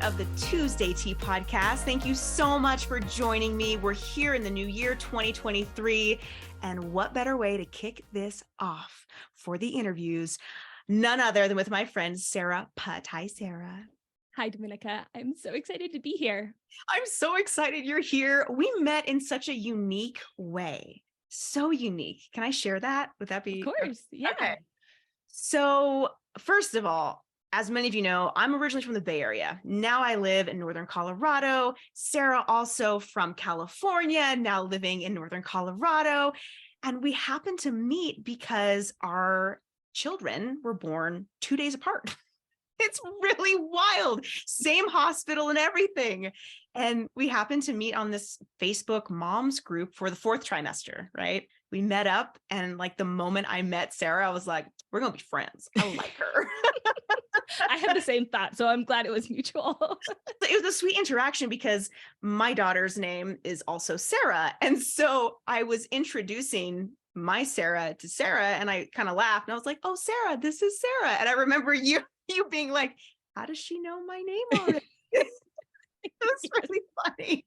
of the Tuesday Tea podcast. Thank you so much for joining me. We're here in the new year, 2023. And what better way to kick this off for the interviews? None other than with my friend, Sarah Putt. Hi, Sarah. Hi, Dominica. I'm so excited to be here. I'm so excited you're here. We met in such a unique way. So unique. Can I share that? Would that be? Of course. Yeah. Okay. So first of all, as many of you know, I'm originally from the Bay Area. Now I live in Northern Colorado. Sarah also from California, now living in Northern Colorado. And we happened to meet because our children were born 2 days apart. It's really wild. Same hospital and everything. And we happened to meet on this Facebook moms group for the 4th trimester, right? We met up, and like the moment I met Sarah, I was like, we're going to be friends. I like her. I had the same thought, so I'm glad it was mutual. It was a sweet interaction because my daughter's name is also Sarah. And so I was introducing my Sarah to Sarah, and I kind of laughed and I was like, oh, Sarah, this is Sarah. And I remember you being like, how does she know my name already? It was really funny.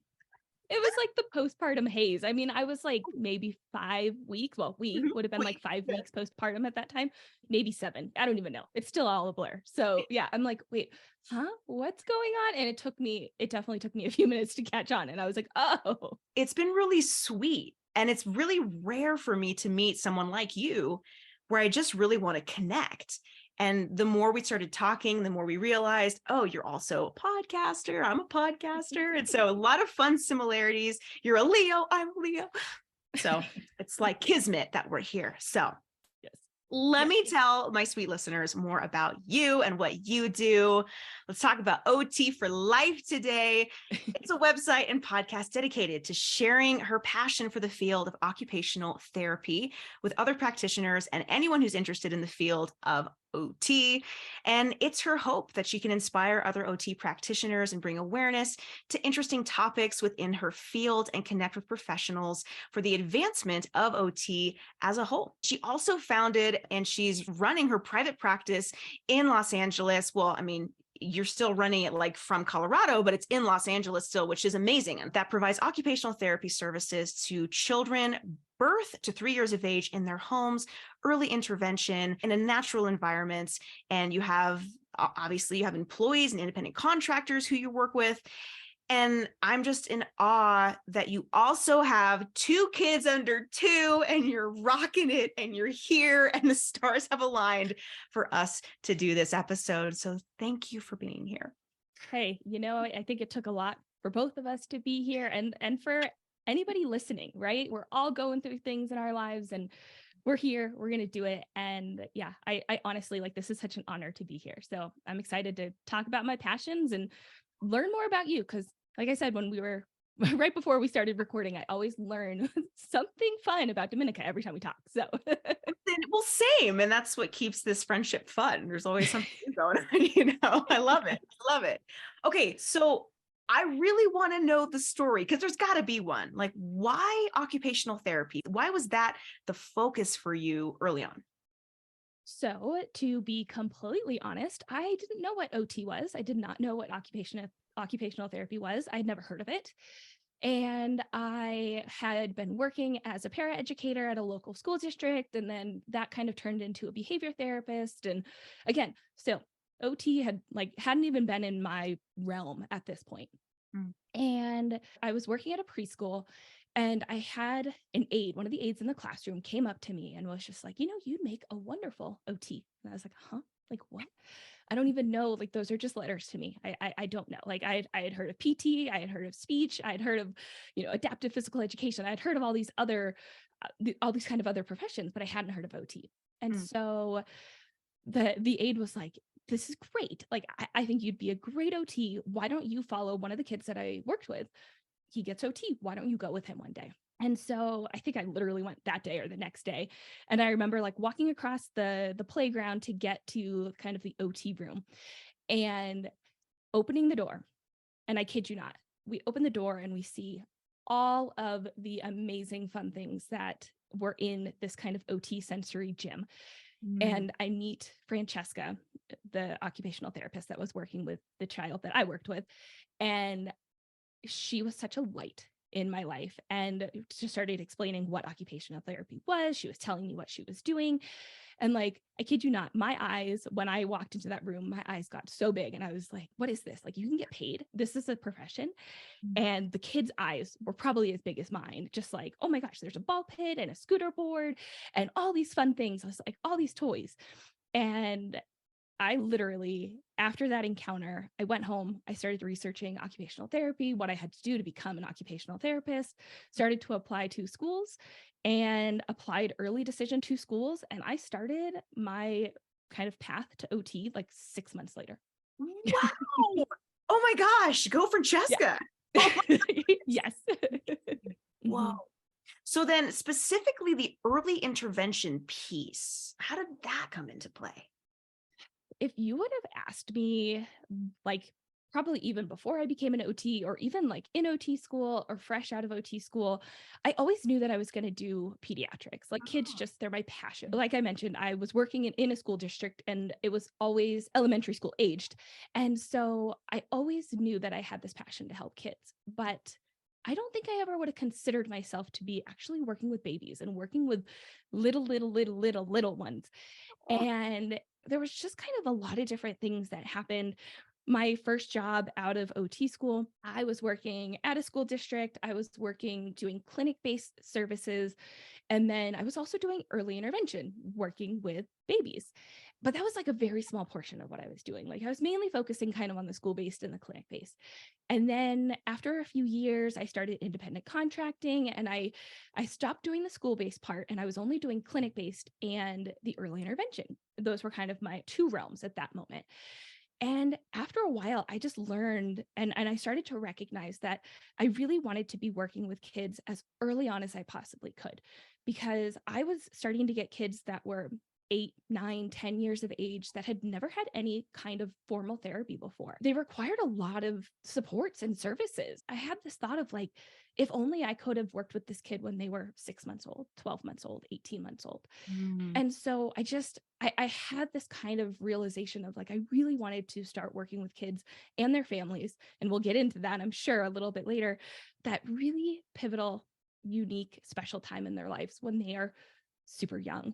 It was like the postpartum haze. I mean, I was like maybe 5 weeks. Well, we would have been like 5 weeks postpartum at that time, maybe 7. I don't even know. It's still all a blur. So yeah, I'm like, wait, what's going on? And it definitely took me a few minutes to catch on. And I was like, oh. It's been really sweet. And it's really rare for me to meet someone like you where I just really want to connect. And the more we started talking, the more we realized, oh, you're also a podcaster. I'm a podcaster. And so a lot of fun similarities. You're a Leo. I'm a Leo. So it's like kismet that we're here. So Yes. Let me tell my sweet listeners more about you and what you do. Let's talk about OT for Life today. It's a website and podcast dedicated to sharing her passion for the field of occupational therapy with other practitioners and anyone who's interested in the field of OT. And it's her hope that she can inspire other OT practitioners and bring awareness to interesting topics within her field and connect with professionals for the advancement of OT as a whole. She also founded and she's running her private practice in Los Angeles. Well, I mean, you're still running it like from Colorado, but it's in Los Angeles still, which is amazing. And that provides occupational therapy services to children birth to 3 years of age in their homes, early intervention in a natural environment. And you have, obviously, you have employees and independent contractors who you work with. And I'm just in awe that you also have 2 kids under 2 and you're rocking it and you're here and the stars have aligned for us to do this episode. So thank you for being here. Hey, I think it took a lot for both of us to be here and for anybody listening, right? We're all going through things in our lives and we're here, we're going to do it. And yeah, I honestly, like, this is such an honor to be here. So I'm excited to talk about my passions and learn more about you. Cause like I said, when we were right before we started recording, I always learn something fun about Dominica every time we talk. So well, same. And that's what keeps this friendship fun. There's always something going on, I love it. I love it. Okay. So I really want to know the story because there's got to be one. Like, why occupational therapy? Why was that the focus for you early on? So to be completely honest, I didn't know what OT was. I did not know what occupational therapy was. I'd never heard of it. And I had been working as a paraeducator at a local school district. And then that kind of turned into a behavior therapist. And again, still OT hadn't even been in my realm at this point. And I was working at a preschool and I had an aide, one of the aides in the classroom came up to me and was just like, you'd make a wonderful OT. And I was like, huh? Like what? I don't even know. Like, those are just letters to me. I don't know. Like I had heard of PT, I had heard of speech, I had heard of, adaptive physical education. I had heard of all these kind of other professions, but I hadn't heard of OT. And so the aide was like, this is great. Like, I think you'd be a great OT. Why don't you follow one of the kids that I worked with? He gets OT. Why don't you go with him one day? And so I think I literally went that day or the next day. And I remember like walking across the playground to get to kind of the OT room and opening the door. And I kid you not, we open the door and we see all of the amazing fun things that were in this kind of OT sensory gym. Mm. And I meet Francesca, the occupational therapist that was working with the child that I worked with. And she was such a light in my life and just started explaining what occupational therapy was. She was telling me what she was doing. And like, I kid you not, my eyes, when I walked into that room, my eyes got so big and I was like, what is this? Like, you can get paid. This is a profession. And the kids' eyes were probably as big as mine, just like, oh my gosh, there's a ball pit and a scooter board and all these fun things. I was like, all these toys. And I literally, after that encounter, I went home, I started researching occupational therapy, what I had to do to become an occupational therapist, started to apply to schools and applied early decision to schools. And I started my kind of path to OT like 6 months later. Wow. Oh my gosh. Go Yeah. Francesca. Oh my, Yes. whoa. Mhm. So then specifically the early intervention piece, how did that come into play? If you would have asked me, like, probably even before I became an OT or even like in OT school or fresh out of OT school, I always knew that I was going to do pediatrics. Like kids, Oh. just they're my passion. Like I mentioned, I was working in a school district and it was always elementary school aged. And so I always knew that I had this passion to help kids. But I don't think I ever would have considered myself to be actually working with babies and working with little ones. And there was just kind of a lot of different things that happened. My first job out of OT school, I was working at a school district. I was working doing clinic-based services. And then I was also doing early intervention, working with babies. But that was like a very small portion of what I was doing. Like I was mainly focusing kind of on the school-based and the clinic-based. And then after a few years, I started independent contracting and I stopped doing the school-based part and I was only doing clinic-based and the early intervention. Those were kind of my two realms at that moment. And after a while, I just learned and I started to recognize that I really wanted to be working with kids as early on as I possibly could, because I was starting to get kids that were 8, 9, 10 years of age that had never had any kind of formal therapy before. They required a lot of supports and services. I had this thought of like, if only I could have worked with this kid when they were 6 months old, 12 months old, 18 months old. Mm. And so I had this kind of realization of like, I really wanted to start working with kids and their families. And we'll get into that, I'm sure, a little bit later, that really pivotal, unique, special time in their lives when they are super young.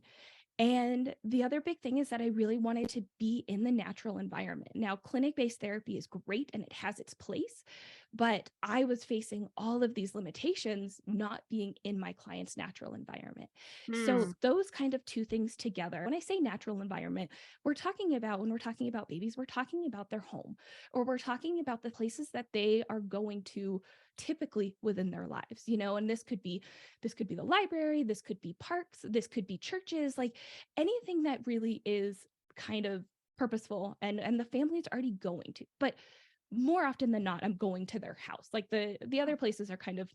And the other big thing is that I really wanted to be in the natural environment. Now, clinic-based therapy is great and it has its place, but I was facing all of these limitations not being in my client's natural environment. So Mm. those kind of two things together, when I say natural environment, when we're talking about babies, we're talking about their home, or we're talking about the places that they are going to typically within their lives, and this could be the library, this could be parks, this could be churches, like anything that really is kind of purposeful and the family's already going to. But more often than not, I'm going to their house. Like the other places are kind of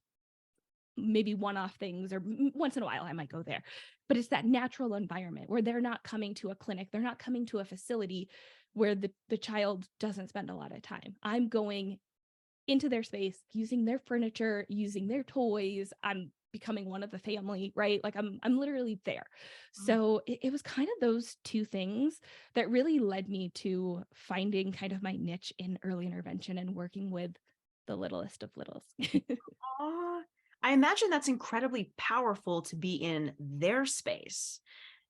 maybe one-off things, or once in a while I might go there. But it's that natural environment where they're not coming to a clinic, they're not coming to a facility where the child doesn't spend a lot of time. I'm going into their space, using their furniture, using their toys. I'm becoming one of the family, right? Like I'm literally there. So it was kind of those two things that really led me to finding kind of my niche in early intervention and working with the littlest of littles. Aw, I imagine that's incredibly powerful to be in their space.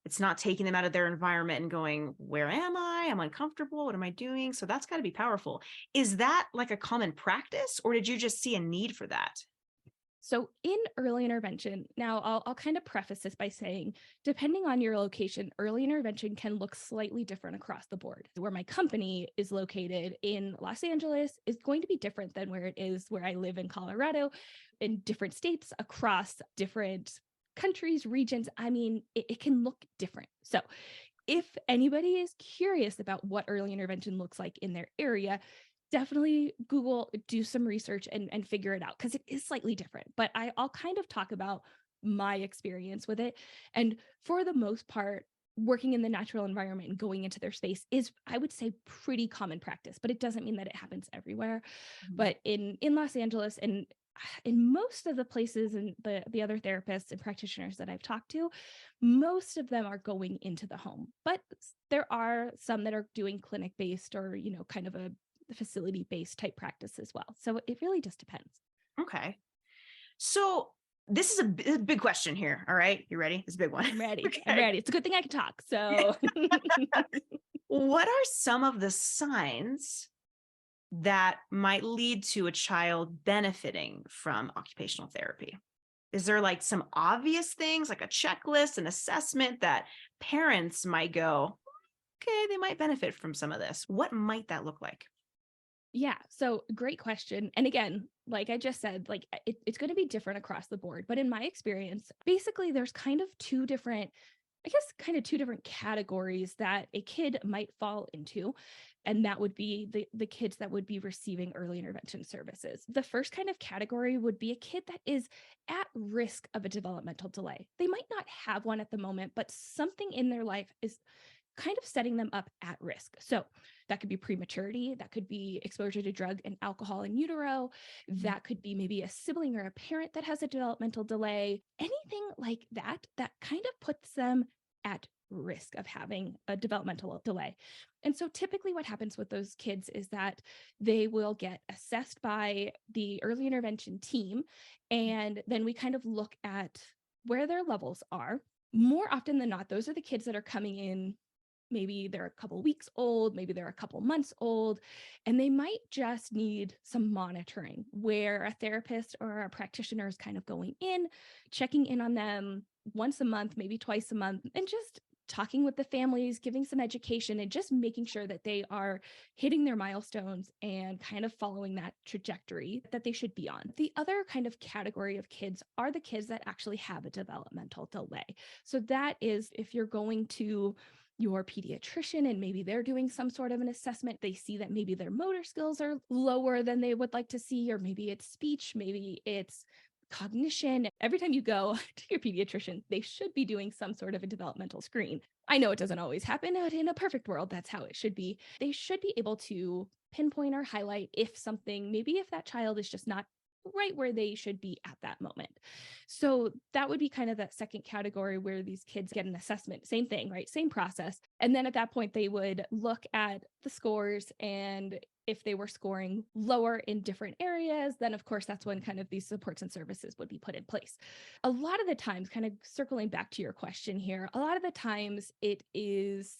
It's not taking them out of their environment and going, where am I? I'm uncomfortable. What am I doing? So that's got to be powerful. Is that like a common practice, or did you just see a need for that? So in early intervention, now I'll kind of preface this by saying, depending on your location, early intervention can look slightly different across the board. Where my company is located in Los Angeles is going to be different than where it is where I live in Colorado, in different states, across different countries, regions. I mean, it can look different. So if anybody is curious about what early intervention looks like in their area, definitely Google, do some research and figure it out, because it is slightly different. But I'll kind of talk about my experience with it. And for the most part, working in the natural environment and going into their space is, I would say, pretty common practice, but it doesn't mean that it happens everywhere. Mhm. But in Los Angeles, and in most of the places and the other therapists and practitioners that I've talked to, most of them are going into the home, but there are some that are doing clinic-based or, kind of a facility-based type practice as well. So it really just depends. Okay. So this is a big question here. All right. You ready? It's a big one. I'm ready. Okay. I'm ready. It's a good thing I can talk. So What are some of the signs that might lead to a child benefiting from occupational therapy? Is there like some obvious things like a checklist, an assessment that parents might go, okay, they might benefit from some of this? What might that look like? yeah, so great question. And again, like I just said, like it's going to be different across the board. But in my experience, basically there's kind of two different categories that a kid might fall into. And that would be the kids that would be receiving early intervention services. The first kind of category would be a kid that is at risk of a developmental delay. They might not have one at the moment, but something in their life is kind of setting them up at risk. So that could be prematurity, that could be exposure to drug and alcohol in utero, that could be maybe a sibling or a parent that has a developmental delay, anything like that, that kind of puts them at risk of having a developmental delay. And so typically what happens with those kids is that they will get assessed by the early intervention team. And then we kind of look at where their levels are. More often than not, those are the kids that are coming in. Maybe they're a couple weeks old, maybe they're a couple months old, and they might just need some monitoring where a therapist or a practitioner is kind of going in, checking in on them once a month, maybe twice a month, and just talking with the families, giving some education, and just making sure that they are hitting their milestones and kind of following that trajectory that they should be on. The other kind of category of kids are the kids that actually have a developmental delay. So that is if you're going to your pediatrician and maybe they're doing some sort of an assessment, they see that maybe their motor skills are lower than they would like to see, or maybe it's speech, maybe it's cognition. Every time you go to your pediatrician, they should be doing some sort of a developmental screen. I know it doesn't always happen, but in a perfect world, that's how it should be. They should be able to pinpoint or highlight if something, maybe if that child is just not right where they should be at that moment. So that would be kind of that second category where these kids get an assessment. Same thing, right? Same process. And then at that point, they would look at the scores, and if they were scoring lower in different areas, then of course that's when kind of these supports and services would be put in place. A lot of the times, kind of circling back to your question here, a lot of the times it is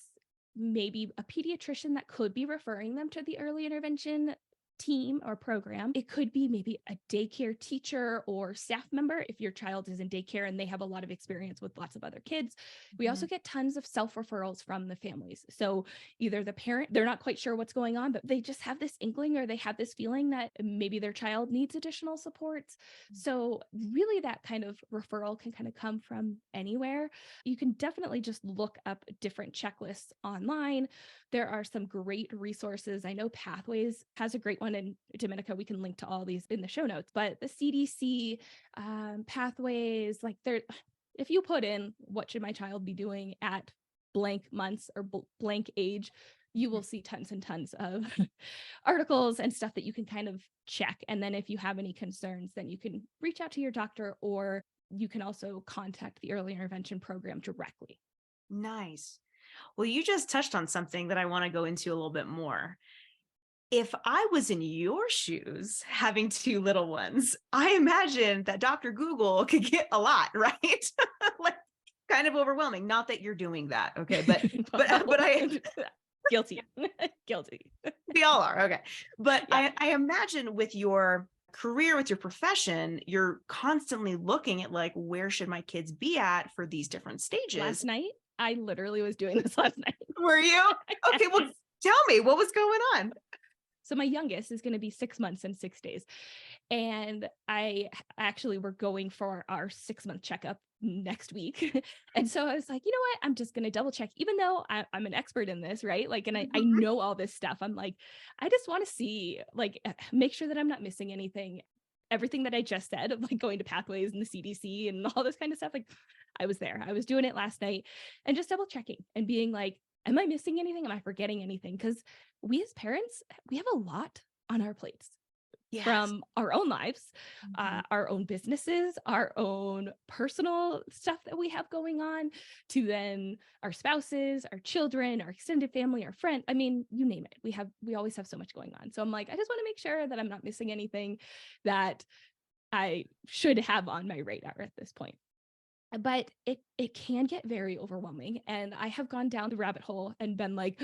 maybe a pediatrician that could be referring them to the early intervention team or program. It could be maybe a daycare teacher or staff member if your child is in daycare and they have a lot of experience with lots of other kids. We also get tons of self-referrals from the families. So either the parent, they're not quite sure what's going on, but they just have this inkling or they have this feeling that maybe their child needs additional supports. So really that kind of referral can kind of come from anywhere. You can definitely just look up different checklists online. There are some great resources. I know Pathways has a great one, and Dominica, we can link to all these in the show notes, but the CDC, Pathways, like if you put in what should my child be doing at blank months or blank age, you will see tons and tons of articles and stuff that you can kind of check. And then if you have any concerns, then you can reach out to your doctor, or you can also contact the early intervention program directly. Nice. Well, you just touched on something that I want to go into a little bit more. If I was in your shoes having two little ones, I imagine that Dr. Google could get a lot, right? Like kind of overwhelming. Not that you're doing that. Okay. But I Guilty. Guilty. we all are. Okay. But Yeah. I imagine with your career, with your profession, you're constantly looking at like, where should my kids be at for these different stages? Last night, I literally was doing this last night. Were you? Okay. Well, tell me what was going on. So my youngest is going to be 6 months and 6 days. And I actually we're going for our 6-month checkup next week. And so I was like, you know what? I'm just going to double check, even though I'm an expert in this, right? Like, and I know all this stuff. I'm like, I just want to see, like, make sure that I'm not missing anything. Everything that I just said of like going to Pathways and the CDC and all this kind of stuff. Like I was there, I was doing it last night and just double checking and being like, am I missing anything? Am I forgetting anything? Because we as parents, we have a lot on our plates. Yes. from our own lives, Mhm. our own businesses, our own personal stuff that we have going on, to then our spouses, our children, our extended family, our friend. I mean, you name it. We always have so much going on. So I'm like, I just want to make sure that I'm not missing anything that I should have on my radar at this point. But it can get very overwhelming. And I have gone down the rabbit hole and been like,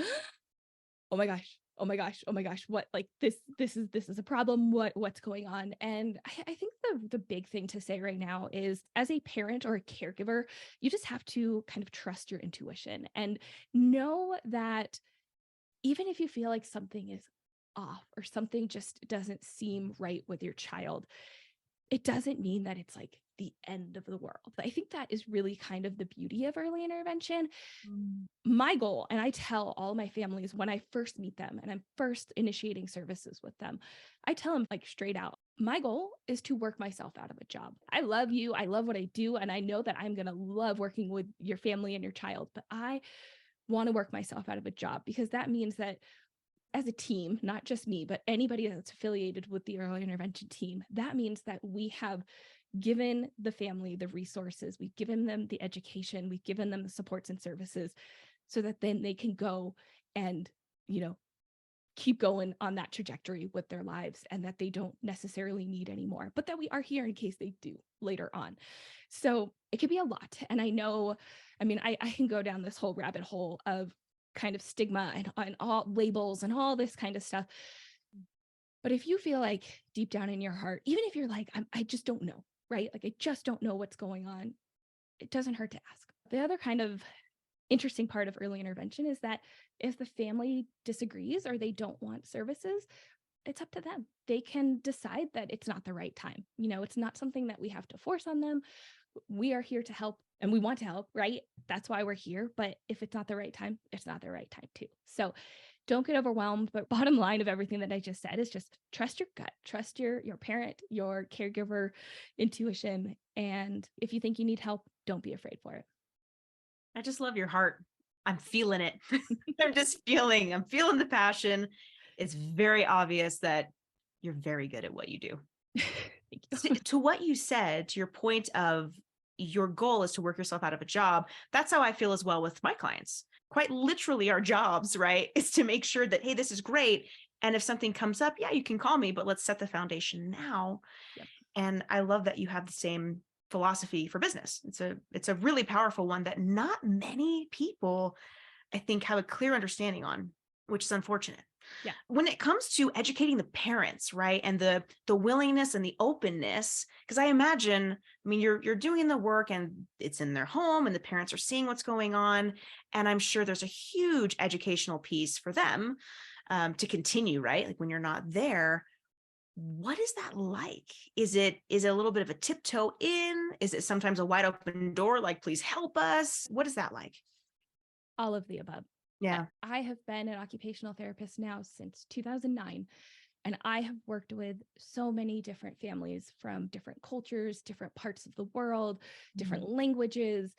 oh my gosh, oh my gosh, oh my gosh, what, like this is a problem. What's going on? And I think the big thing to say right now is, as a parent or a caregiver, you just have to kind of trust your intuition and know that even if you feel like something is off or something just doesn't seem right with your child, it doesn't mean that it's like the end of the world. I think that is really kind of the beauty of early intervention. Mm. My goal, and I tell all my families when I first meet them and I'm first initiating services with them, I tell them like straight out, my goal is to work myself out of a job. I love you. I love what I do. And I know that I'm going to love working with your family and your child, but I want to work myself out of a job, because that means that as a team, not just me, but anybody that's affiliated with the early intervention team, that means that we have given the family the resources, we've given them the education, we've given them the supports and services, so that then they can go and, you know, keep going on that trajectory with their lives, and that they don't necessarily need anymore, but that we are here in case they do later on. So it could be a lot. And I know, I mean, I can go down this whole rabbit hole of kind of stigma and all labels and all this kind of stuff. But if you feel like deep down in your heart, even if you're like, I just don't know, right? Like, I just don't know what's going on, it doesn't hurt to ask. The other kind of interesting part of early intervention is that if the family disagrees or they don't want services, it's up to them. They can decide that it's not the right time. You know, it's not something that we have to force on them. We are here to help and we want to help, right? That's why we're here. But if it's not the right time, it's not the right time too. So don't get overwhelmed. But bottom line of everything that I just said is just trust your gut, trust your parent, your caregiver intuition. And if you think you need help, don't be afraid for it. I just love your heart. I'm feeling it. I'm feeling the passion. It's very obvious that you're very good at what you do. Thank you. To what you said, to your point of your goal is to work yourself out of a job, that's how I feel as well with my clients. Quite literally, our jobs, right, is to make sure that, hey, this is great. And if something comes up, yeah, you can call me, but let's set the foundation now. Yep. And I love that you have the same philosophy for business. It's a really powerful one that not many people, I think, have a clear understanding on, which is unfortunate. Yeah. When it comes to educating the parents, right, and the willingness and the openness, because I imagine, I mean, you're doing the work and it's in their home and the parents are seeing what's going on, and I'm sure there's a huge educational piece for them to continue, right? Like when you're not there, what is that like? Is it a little bit of a tiptoe in? Is it sometimes a wide open door, like, please help us? What is that like? All of the above. Yeah. I have been an occupational therapist now since 2009, and I have worked with so many different families from different cultures, different parts of the world, different Mhm. languages,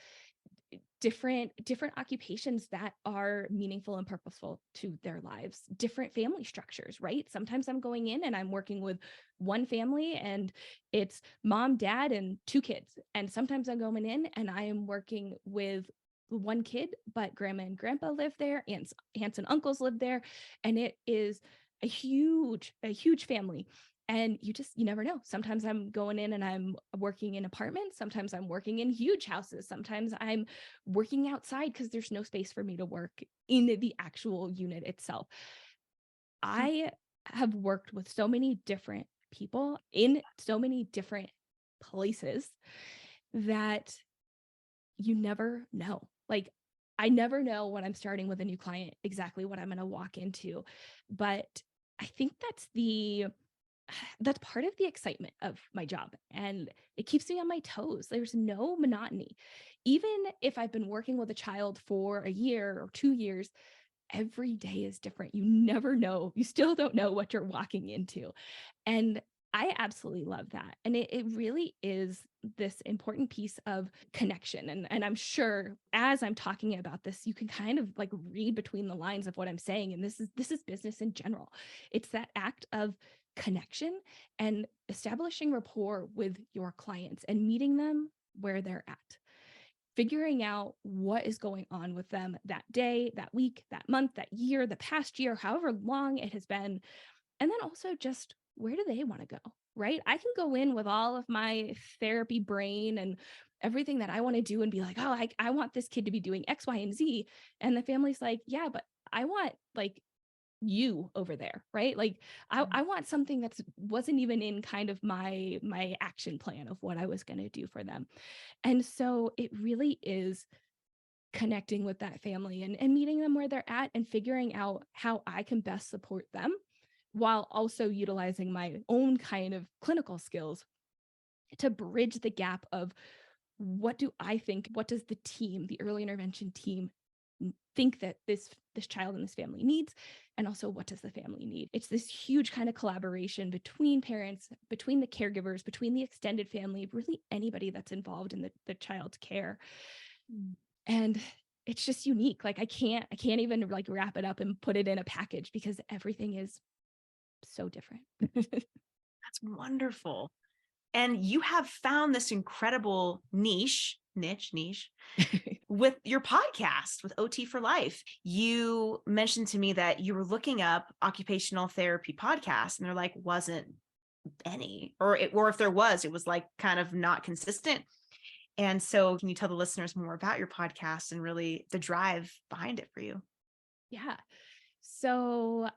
different occupations that are meaningful and purposeful to their lives, different family structures, right? Sometimes I'm going in and I'm working with one family and it's mom, dad, and two kids. And sometimes I'm going in and I am working with one kid, but grandma and grandpa live there, aunts and uncles live there, and it is a huge family. And you never know. Sometimes I'm going in and I'm working in apartments. Sometimes I'm working in huge houses. Sometimes I'm working outside because there's no space for me to work in the actual unit itself. I have worked with so many different people in so many different places that you never know. Like, I never know when I'm starting with a new client exactly what I'm going to walk into. But I think that's part of the excitement of my job, and it keeps me on my toes. There's no monotony. Even if I've been working with a child for a year or 2 years, every day is different. You never know. You still don't know what you're walking into. And I absolutely love that. And it really is this important piece of connection. And I'm sure as I'm talking about this, you can kind of like read between the lines of what I'm saying. And this is business in general. It's that act of connection and establishing rapport with your clients and meeting them where they're at, figuring out what is going on with them that day, that week, that month, that year, the past year, however long it has been. And then also just where do they want to go, right? I can go in with all of my therapy brain and everything that I want to do and be like, oh, I want this kid to be doing X, Y, and Z. And the family's like, yeah, but I want like you over there, right? Like I want something that's wasn't even in kind of my action plan of what I was going to do for them. And so it really is connecting with that family and meeting them where they're at and figuring out how I can best support them while also utilizing my own kind of clinical skills to bridge the gap of what do I think, what does the team, the early intervention team think that this child and this family needs, and also what does the family need. It's this huge kind of collaboration between parents, between the caregivers, between the extended family, really anybody that's involved in the child's care. And it's just unique. Like I can't even like wrap it up and put it in a package because everything is so different. That's wonderful. And you have found this incredible niche with your podcast with OT for Lyfe. You mentioned to me that you were looking up occupational therapy podcasts and there like wasn't any, or if there was, it was like kind of not consistent. And so can you tell the listeners more about your podcast and really the drive behind it for you? Yeah. So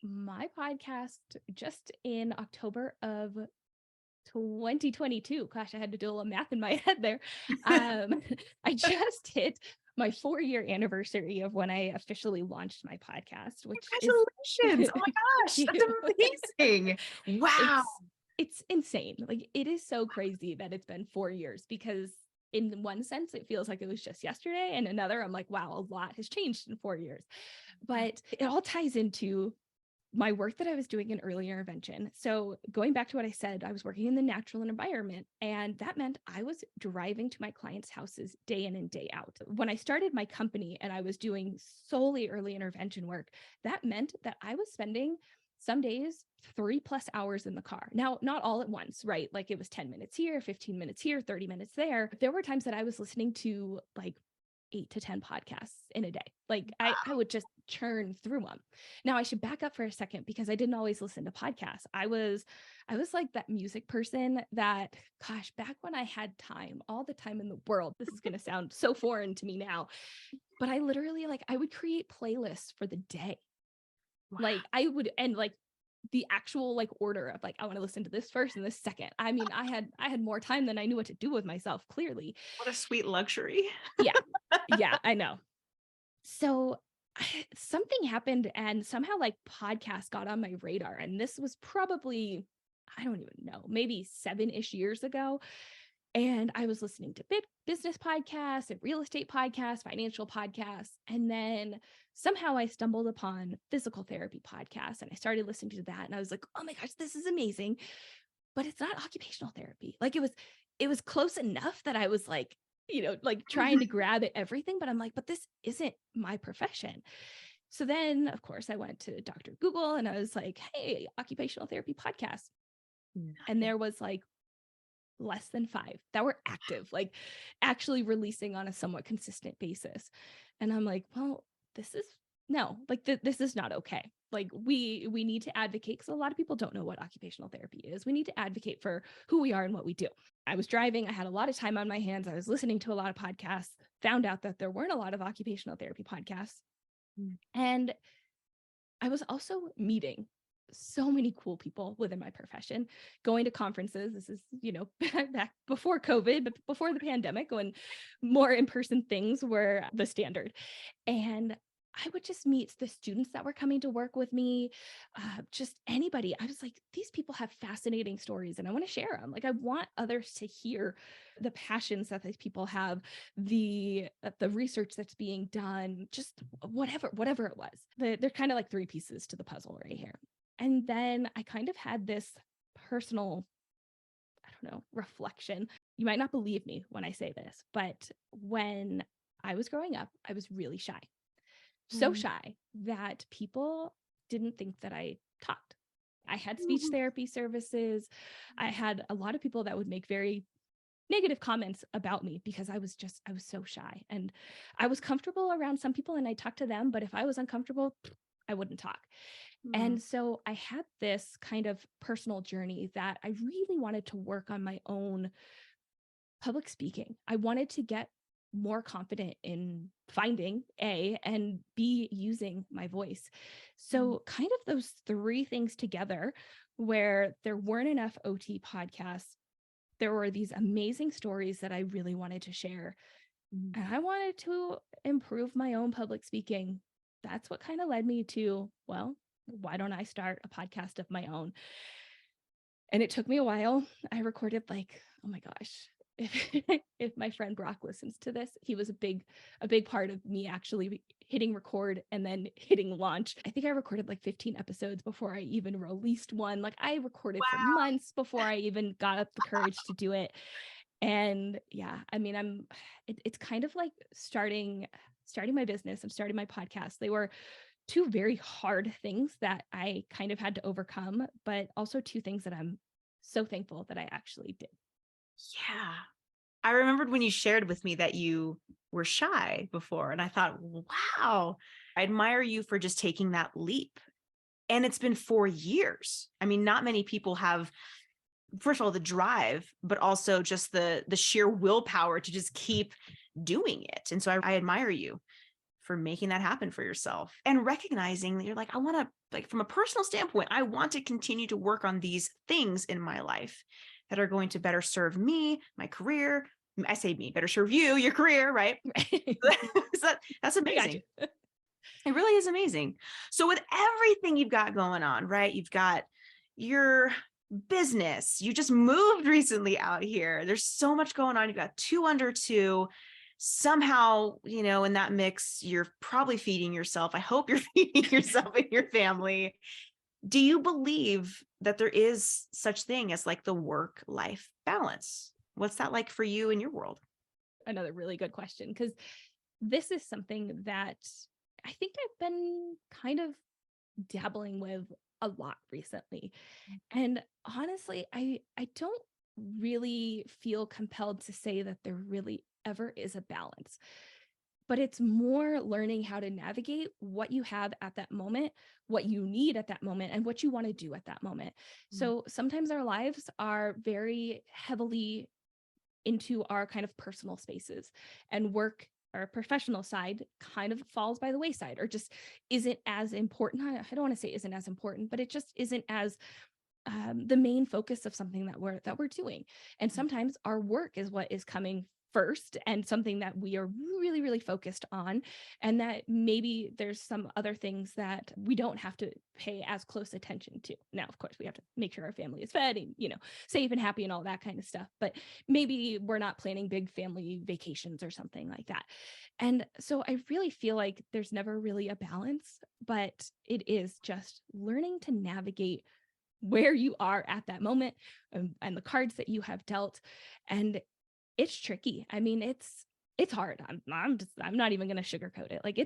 my podcast just in October of 2022, gosh, I had to do a little math in my head there. I just hit my 4-year anniversary of when I officially launched my podcast, which is Congratulations. Oh my gosh, that's amazing. Wow. It's insane. Like it is so crazy that it's been 4 years because in one sense it feels like it was just yesterday, and another I'm like, wow, a lot has changed in 4 years. But it all ties into my work that I was doing in early intervention. So going back to what I said, I was working in the natural environment, and that meant I was driving to my clients' houses day in and day out. When I started my company and I was doing solely early intervention work, that meant that I was spending some days 3+ hours in the car. Now, not all at once, right? Like it was 10 minutes here, 15 minutes here, 30 minutes there. There were times that I was listening to like 8 to 10 podcasts in a day. Like I would just churn through them. Now I should back up for a second because I didn't always listen to podcasts. I was like that music person that, gosh, back when I had time, all the time in the world, this is going to sound so foreign to me now, but I literally like, I would create playlists for the day. Wow. Like I would, and like the actual like order of like, I want to listen to this first and this second. I mean, I had more time than I knew what to do with myself, clearly. What a sweet luxury. Yeah. Yeah, I know. So something happened and somehow like podcast got on my radar. And this was probably, I don't even know, maybe 7-ish years ago. And I was listening to business podcasts and real estate podcasts, financial podcasts. And then somehow I stumbled upon physical therapy podcasts and I started listening to that. And I was like, oh my gosh, this is amazing. But it's not occupational therapy. Like it was close enough that I was like, like trying to grab at everything, but I'm like, but this isn't my profession. So then, of course, I went to Dr. Google and I was like, hey, occupational therapy podcast. And there was like less than 5 that were active, like actually releasing on a somewhat consistent basis. And I'm like, well, this is this is not okay. Like we need to advocate because a lot of people don't know what occupational therapy is. We need to advocate for who we are and what we do. I was driving. I had a lot of time on my hands. I was listening to a lot of podcasts, found out that there weren't a lot of occupational therapy podcasts. And I was also meeting so many cool people within my profession, going to conferences. This is, back before COVID, but before the pandemic, when more in-person things were the standard. And I would just meet the students that were coming to work with me, just anybody. I was like, these people have fascinating stories and I want to share them. Like I want others to hear the passions that these people have, the research that's being done, just whatever it was. They're kind of like 3 pieces to the puzzle right here. And then I kind of had this personal, I don't know, reflection. You might not believe me when I say this, but when I was growing up, I was really shy. So shy that people didn't think that I talked. I had speech therapy services. I had a lot of people that would make very negative comments about me because I was so shy, and I was comfortable around some people and I talked to them, but if I was uncomfortable, I wouldn't talk. Mm, And so I had this kind of personal journey that I really wanted to work on my own public speaking. I wanted to get more confident in finding A and B using my voice. mm, So kind of those three things together, where there weren't enough OT podcasts, there were these amazing stories that I really wanted to share. mm. And I wanted to improve my own public speaking. That's what kind of led me to, well, why don't I start a podcast of my own? And it took me a while. I recorded like, oh my gosh, if if my friend Brock listens to this, he was a big part of me actually hitting record and then hitting launch. I think I recorded like 15 episodes before I even released one. Like I recorded for Wow. months before I even got up the courage to do it. And yeah, I mean, it's kind of like starting my business and starting my podcast. They were two very hard things that I kind of had to overcome, but also two things that I'm so thankful that I actually did. Yeah. I remembered when you shared with me that you were shy before, and I thought, wow, I admire you for just taking that leap. And it's been 4 years. I mean, not many people have, first of all, the drive, but also just the sheer willpower to just keep doing it. And so I admire you for making that happen for yourself and recognizing that you're like, I want to, like, from a personal standpoint, I want to continue to work on these things in my life that are going to better serve me, my career. I say me, better serve you, your career, right? So that's I got amazing. you. It really is amazing. So with everything you've got going on, right? You've got your business. You just moved recently out here. There's so much going on. You've got two under two. Somehow, in that mix, you're probably feeding yourself. I hope you're feeding yourself and your family. Do you believe that there is such thing as like the work-life balance? What's that like for you in your world? Another really good question, because this is something that I think I've been kind of dabbling with a lot recently. And honestly, I don't really feel compelled to say that there really ever is a balance, but it's more learning how to navigate what you have at that moment, what you need at that moment, and what you want to do at that moment. Mm, So sometimes our lives are very heavily into our kind of personal spaces, and work, our professional side, kind of falls by the wayside or just isn't as important. I don't want to say isn't as important, but it just isn't as the main focus of something that we're doing. And sometimes our work is what is coming first, and something that we are really really focused on, and that maybe there's some other things that we don't have to pay as close attention to. Now of course we have to make sure our family is fed and safe and happy and all that kind of stuff, but maybe we're not planning big family vacations or something like that. And so I really feel like there's never really a balance, but it is just learning to navigate where you are at that moment, and the cards that you have dealt. And it's tricky. I mean, it's hard. I'm not even going to sugarcoat it. Like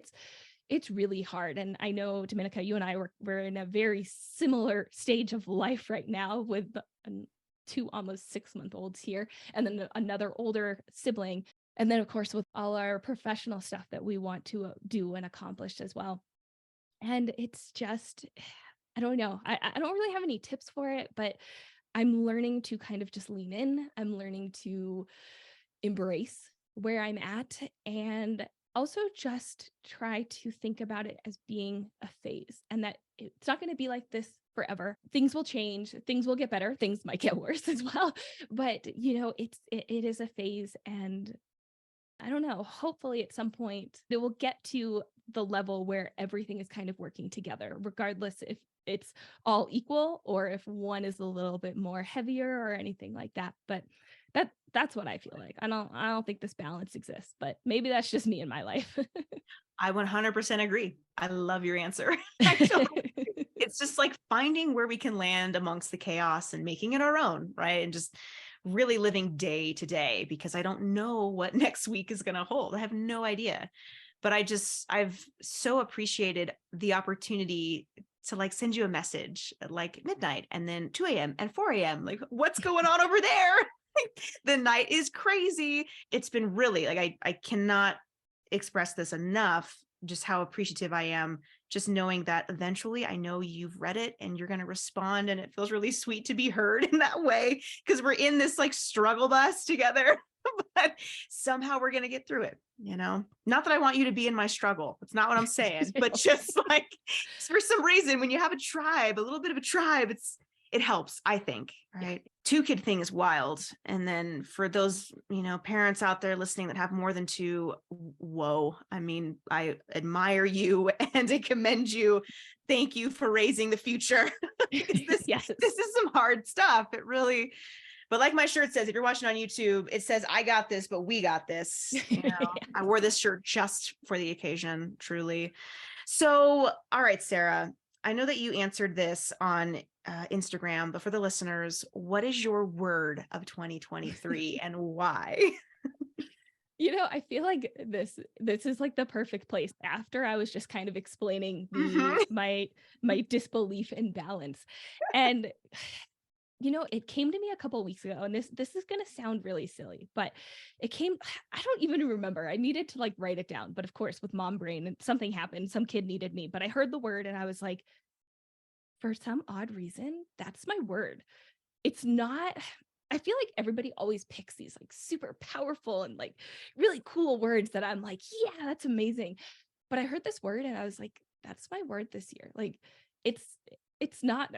it's really hard. And I know, Dominica, you and I we're in a very similar stage of life right now with two almost 6-month olds here, and then another older sibling. And then of course with all our professional stuff that we want to do and accomplish as well. And it's just, I don't know. I don't really have any tips for it, but I'm learning to kind of just lean in. I'm learning to embrace where I'm at, and also just try to think about it as being a phase, and that it's not going to be like this forever. Things will change, things will get better, things might get worse as well. But it is a phase, and I don't know, hopefully at some point it will get to the level where everything is kind of working together, regardless if it's all equal or if one is a little bit more heavier or anything like that. But that's what I feel like. I don't think this balance exists, but maybe that's just me in my life. I 100% agree. I love your answer. I totally agree. It's just like finding where we can land amongst the chaos and making it our own, right? And just really living day to day, because I don't know what next week is going to hold. I have no idea. But I've so appreciated the opportunity to like send you a message at like midnight and then 2 a.m. and 4 a.m. Like, what's going on over there? The night is crazy. It's been really like, I cannot express this enough, just how appreciative I am, just knowing that eventually I know you've read it and you're going to respond. And it feels really sweet to be heard in that way, because we're in this like struggle bus together, but somehow we're going to get through it. Not that I want you to be in my struggle. That's not what I'm saying, but just like for some reason, when you have a tribe, a little bit of a tribe, it helps, I think. Right. Yeah. 2-kid thing is wild. And then for those, parents out there listening that have more than 2, whoa. I mean, I admire you and I commend you. Thank you for raising the future. Yes. This is some hard stuff. It really, but like my shirt says, if you're watching on YouTube, it says, I got this, but we got this. Yes. I wore this shirt just for the occasion, truly. So, all right, Sarah, I know that you answered this on Instagram, but for the listeners, what is your word of 2023 and why? I feel like this is like the perfect place after I was just kind of explaining my disbelief in balance. And it came to me a couple of weeks ago, and this is going to sound really silly, but I don't even remember. I needed to like write it down. But of course, with mom brain, and something happened, some kid needed me, but I heard the word and I was like, for some odd reason, that's my word. It's not, I feel like everybody always picks these like super powerful and like really cool words that I'm like, yeah, that's amazing. But I heard this word and I was like, that's my word this year. Like it's not,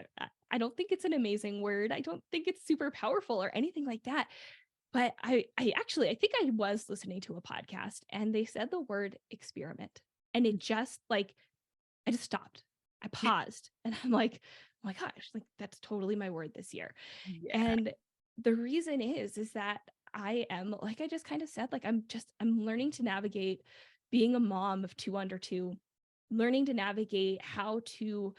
I don't think it's an amazing word. I don't think it's super powerful or anything like that. But I think I was listening to a podcast and they said the word experiment, and it just like, I just stopped. I paused and I'm like, oh my gosh, like that's totally my word this year. Yeah. And the reason is that I am, like I just kind of said, like I'm learning to navigate being a mom of 2 under 2, learning to navigate how to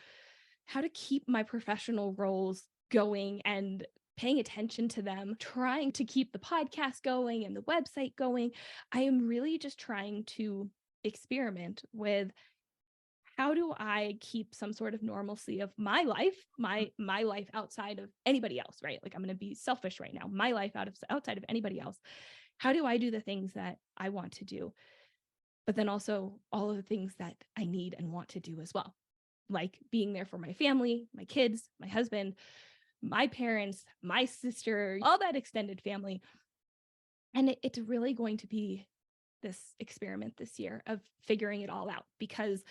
keep my professional roles going and paying attention to them, trying to keep the podcast going and the website going. I am really just trying to experiment with, how do I keep some sort of normalcy of my life, my life outside of anybody else, right? Like I'm going to be selfish right now, my life outside of anybody else. How do I do the things that I want to do, but then also all of the things that I need and want to do as well, like being there for my family, my kids, my husband, my parents, my sister, all that extended family. And it's really going to be this experiment this year of figuring it all out, because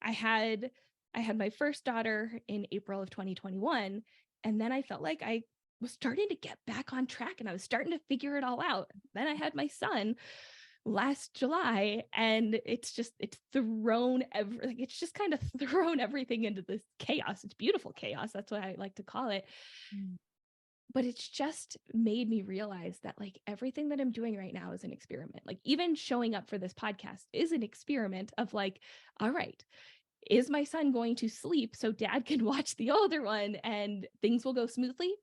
I had my first daughter in April of 2021, and then I felt like I was starting to get back on track and I was starting to figure it all out. Then I had my son last July, and it's just thrown everything into this chaos. It's beautiful chaos. That's what I like to call it. But it's just made me realize that like everything that I'm doing right now is an experiment. Like even showing up for this podcast is an experiment of like, all right, is my son going to sleep so dad can watch the older one and things will go smoothly?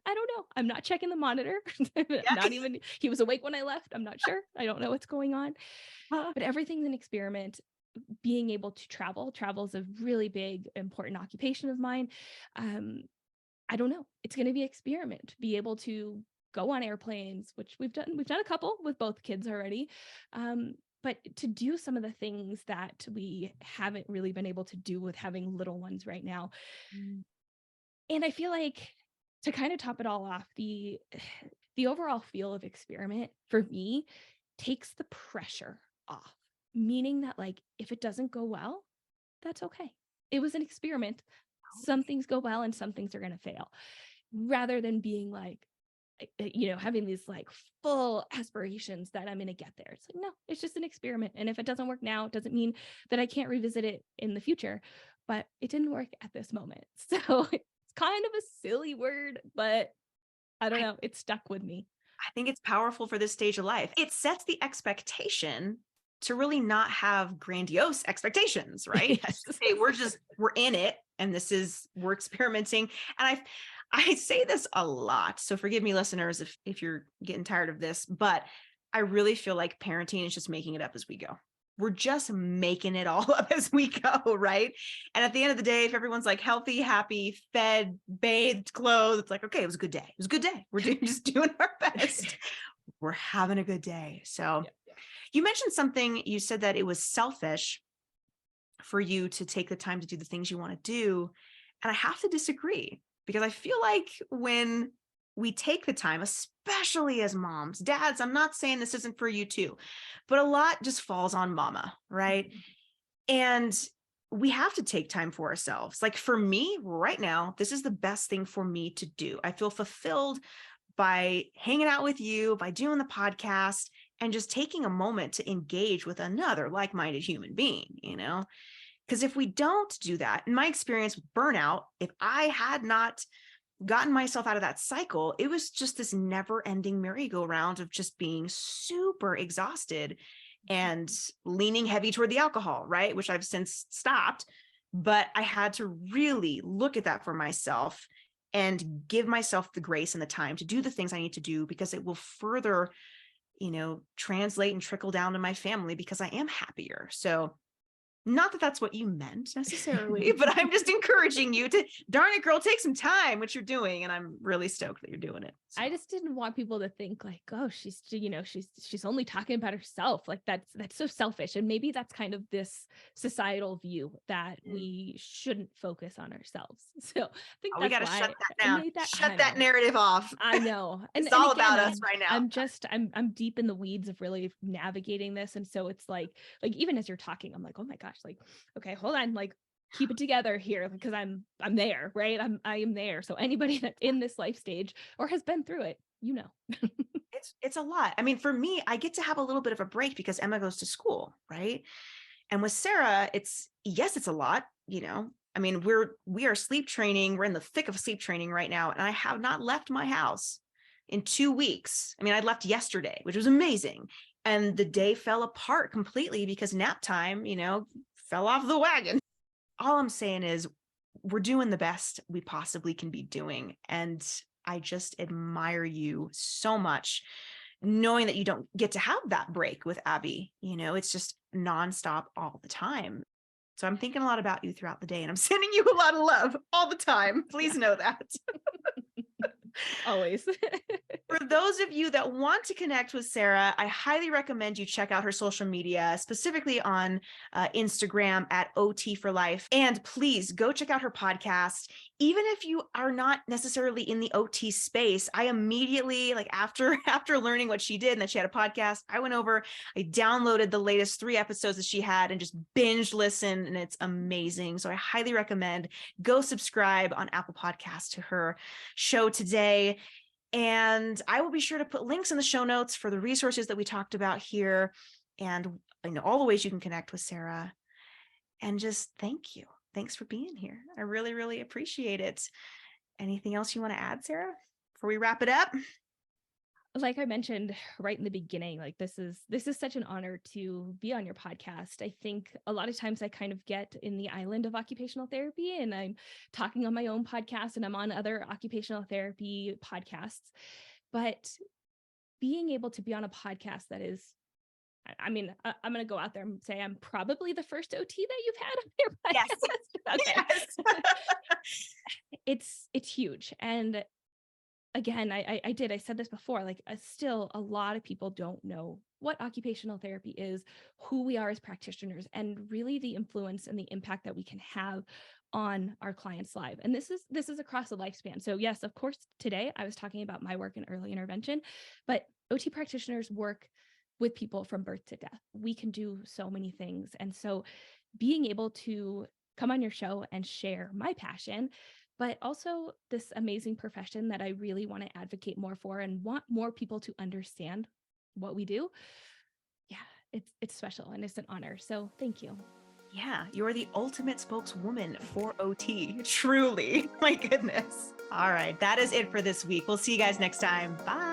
I don't know. I'm not checking the monitor. Not even, he was awake when I left. I'm not sure. I don't know what's going on. But everything's an experiment. Being able to travel is a really big, important occupation of mine. I don't know. It's going to be an experiment. Be able to go on airplanes, which we've done a couple with both kids already. But to do some of the things that we haven't really been able to do with having little ones right now. And I feel like, to kind of top it all off, the overall feel of experiment for me takes the pressure off, meaning that like, if it doesn't go well, that's okay. It was an experiment. Some things go well and some things are going to fail, rather than being like, having these like full aspirations that I'm going to get there. It's like, no, it's just an experiment. And if it doesn't work now, it doesn't mean that I can't revisit it in the future, but it didn't work at this moment. So it's kind of a silly word, but I don't know. It stuck with me. I think it's powerful for this stage of life. It sets the expectation to really not have grandiose expectations, right? Yes. Hey, we're in it, and we're experimenting. And I say this a lot, so forgive me, listeners, if you're getting tired of this, but I really feel like parenting is just making it up as we go. we're just making it all up as we go, right? And at the end of the day, if everyone's like healthy, happy, fed, bathed, clothed, it's like, okay, it was a good day. It was a good day. We're just doing our best. We're having a good day. So you mentioned something, you said that it was selfish for you to take the time to do the things you want to do. And I have to disagree, because I feel like when we take the time, especially as moms, dads, I'm not saying this isn't for you too, but a lot just falls on mama, right? And we have to take time for ourselves. Like for me right now, this is the best thing for me to do. I feel fulfilled by hanging out with you, by doing the podcast, and just taking a moment to engage with another like-minded human being, you know? Because if we don't do that, in my experience with burnout, if I had not gotten myself out of that cycle, it was just this never-ending merry-go-round of just being super exhausted and leaning heavy toward the alcohol, right? Which I've since stopped. But I had to really look at that for myself and give myself the grace and the time to do the things I need to do, because it will further, translate and trickle down to my family, because I am happier. So not that that's what you meant necessarily, but I'm just encouraging you to, darn it, girl, take some time, what you're doing. And I'm really stoked that you're doing it. So. I just didn't want people to think like, oh, she's only talking about herself. Like that's so selfish. And maybe that's kind of this societal view that we shouldn't focus on ourselves. So I think we that's got to why shut that down. Shut that know. narrative off. I know. And it's all again, about us right now. I'm deep in the weeds of really navigating this. And so it's like even as you're talking, I'm like, oh my gosh, like, okay, hold on, like keep it together here, because I'm there, right? I am there. So anybody that's in this life stage or has been through it, it's a lot. I mean, for me, I get to have a little bit of a break because Emma goes to school, right? And with Sarah, it's a lot, I mean, we are sleep training. We're in the thick of sleep training right now. And I have not left my house in 2 weeks. I mean, I left yesterday, which was amazing. And the day fell apart completely because nap time, fell off the wagon. All I'm saying is we're doing the best we possibly can be doing. And I just admire you so much, knowing that you don't get to have that break with Abby. It's just nonstop all the time. So I'm thinking a lot about you throughout the day, and I'm sending you a lot of love all the time. Please know that. Always. For those of you that want to connect with Sarah, I highly recommend you check out her social media, specifically on Instagram at OT for Lyfe. And please go check out her podcast. Even if you are not necessarily in the OT space, I immediately, like after learning what she did and that she had a podcast, I went over, I downloaded the latest 3 episodes that she had and just binge listened, and it's amazing. So I highly recommend go subscribe on Apple Podcasts to her show today. And I will be sure to put links in the show notes for the resources that we talked about here, and all the ways you can connect with Sarah. And just thank you. Thanks for being here. I really, really appreciate it. Anything else you want to add, Sarah, before we wrap it up? Like I mentioned right in the beginning, like this is such an honor to be on your podcast. I think a lot of times I kind of get in the island of occupational therapy, and I'm talking on my own podcast and I'm on other occupational therapy podcasts. But being able to be on a podcast that is, I mean, I'm going to go out there and say I'm probably the first OT that you've had on your podcast. Yes. Okay. Yes. It's huge. And again, I said this before, like still a lot of people don't know what occupational therapy is, who we are as practitioners, and really the influence and the impact that we can have on our clients' lives. And this is across the lifespan. So yes, of course, today I was talking about my work in early intervention, but OT practitioners work with people from birth to death. We can do so many things. And so being able to come on your show and share my passion, but also this amazing profession that I really want to advocate more for and want more people to understand what we do. Yeah, it's special and it's an honor. So thank you. Yeah, you're the ultimate spokeswoman for OT. Truly. My goodness. All right, that is it for this week. We'll see you guys next time. Bye.